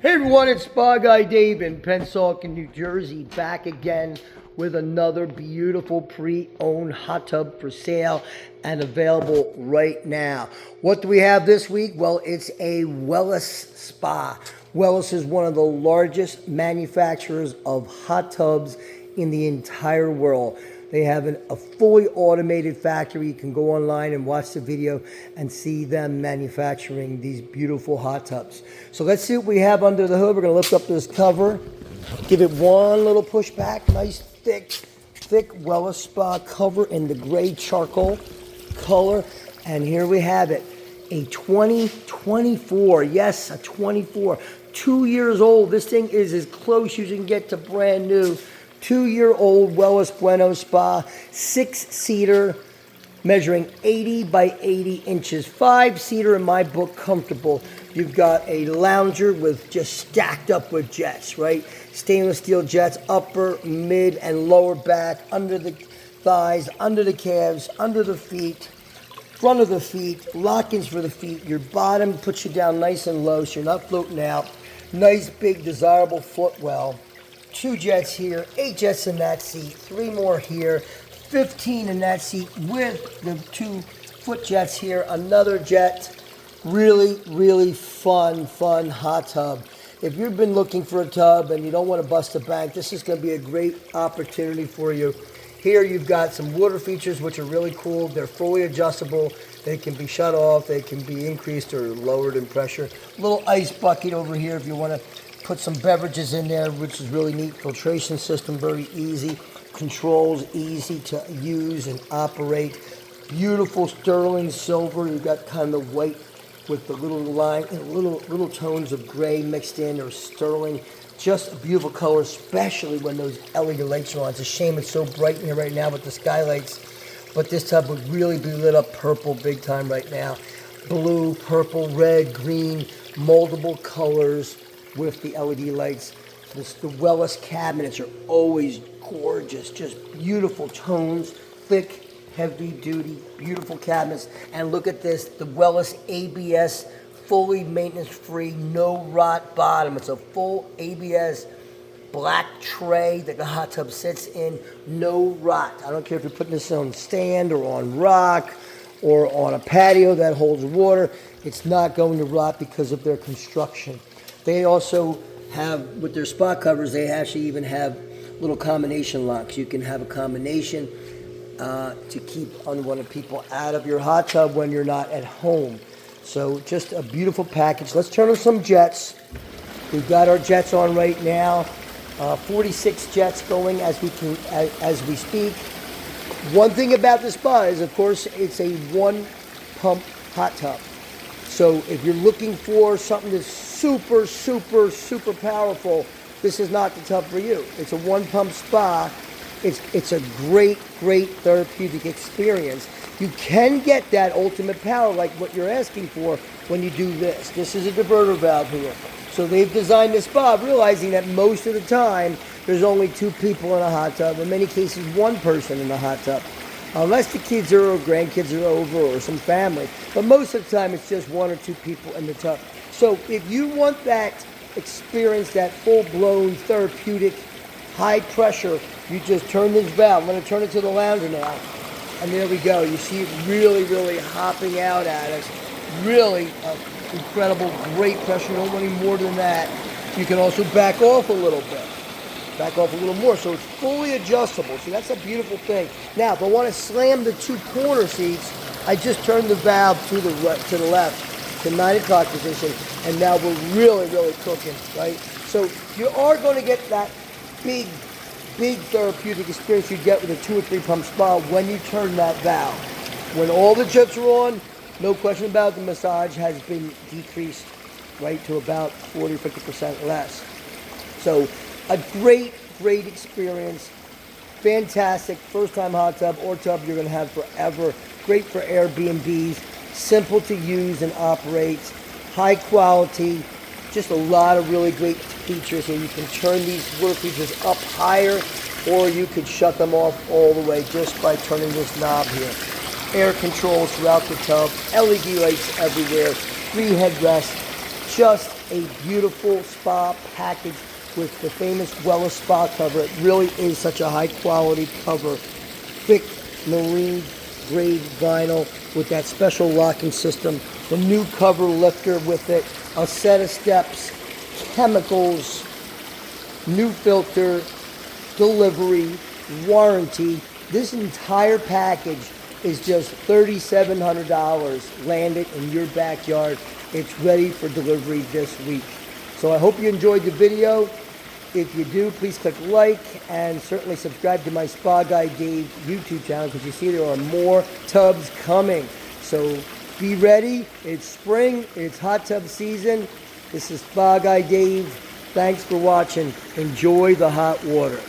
Hey everyone, it's Spa Guy Dave in Pennsauken, New Jersey, back again with another beautiful pre-owned hot tub for sale and available right now. What do we have this week? Well, it's a Wellis Spa. Wellis is one of the largest manufacturers of hot tubs in the entire world. They have a fully automated factory. You can go online and watch the video and see them manufacturing these beautiful hot tubs. So let's see what we have under the hood. We're gonna lift up this cover, give it one little push back. Nice thick Wellis Spa cover in the gray charcoal color. And here we have it, a 2024, yes, a 24, 2 years old. This thing is as close as you can get to brand new. 2-year-old Wellis Bueno Spa, 6-seater, measuring 80 by 80 inches. 5-seater in my book, comfortable. You've got a lounger with just stacked up with jets, right? Stainless steel jets, upper, mid, and lower back, under the thighs, under the calves, under the feet, front of the feet, lock-ins for the feet. Your bottom puts you down nice and low so you're not floating out. Nice, big, desirable footwell. 2 jets here, 8 jets in that seat, 3 more here, 15 in that seat with the 2 foot jets here, another jet. Really fun hot tub. If you've been looking for a tub and you don't want to bust the bank, this is going to be a great opportunity for you. Here you've got some water features which are really cool. They're fully adjustable. They can be shut off. They can be increased or lowered in pressure. Little ice bucket over here if you want to put some beverages in there, which is really neat. Filtration system, very easy. Controls, easy to use and operate. Beautiful sterling silver. You've got kind of white with the little line, little tones of gray mixed in, or sterling. Just a beautiful color, especially when those LED lights are on. It's a shame it's so bright in here right now with the skylights, but this tub would really be lit up purple big time right now. Blue, purple, red, green, moldable colors with the LED lights. The Wellis cabinets are always gorgeous, just beautiful tones, thick, heavy duty, beautiful cabinets. And look at this, the Wellis ABS, fully maintenance free, no rot bottom. It's a full ABS black tray that the hot tub sits in, no rot. I don't care if you're putting this on stand or on rock or on a patio that holds water, it's not going to rot because of their construction. They also have, with their spa covers, they actually even have little combination locks. You can have a combination to keep unwanted people out of your hot tub when you're not at home. So just a beautiful package. Let's turn on some jets. We've got our jets on right now. 46 jets going as we speak. One thing about the spa is, of course, it's a 1-pump hot tub. So if you're looking for something that's super powerful, this is not the tub for you. It's a 1-pump spa. It's a great therapeutic experience. You can get that ultimate power like what you're asking for when you do this. This is a diverter valve here. So they've designed this spa realizing that most of the time there's only 2 people in a hot tub. In many cases, 1 person in the hot tub. Unless the kids or grandkids are over or some family. But most of the time it's just 1 or 2 people in the tub. So if you want that experience, that full-blown therapeutic high pressure, you just turn this valve. I'm going to turn it to the lounger now. And there we go. You see it really hopping out at us. Really incredible, great pressure. You don't want any more than that. You can also back off a little bit. Back off a little more, so it's fully adjustable. See, that's a beautiful thing. Now, if I want to slam the 2 corner seats, I just turn the valve to the left, to 9 o'clock position, and now we're really cooking, right? So you are going to get that big therapeutic experience you get with a 2 or 3 pump spa when you turn that valve. When all the jets are on, no question about it, the massage has been decreased, right, to about 40 or 50% less. So a great experience. Fantastic first-time hot tub or tub you're going to have forever. Great for Airbnbs. Simple to use and operate. High quality. Just a lot of really great features here. You can turn these water features up higher, or you could shut them off all the way just by turning this knob here. Air controls throughout the tub. LED lights everywhere. 3 headrests. Just a beautiful spa package with the famous Wellis Spa cover. It really is such a high quality cover. Thick marine grade vinyl with that special locking system. The new cover lifter with it. A set of steps. Chemicals. New filter. Delivery. Warranty. This entire package is just $3,700 landed in your backyard. It's ready for delivery this week. So I hope you enjoyed the video. If you do, please click like and certainly subscribe to my Spa Guy Dave YouTube channel, because you see there are more tubs coming. So be ready. It's spring. It's hot tub season. This is Spa Guy Dave. Thanks for watching. Enjoy the hot water.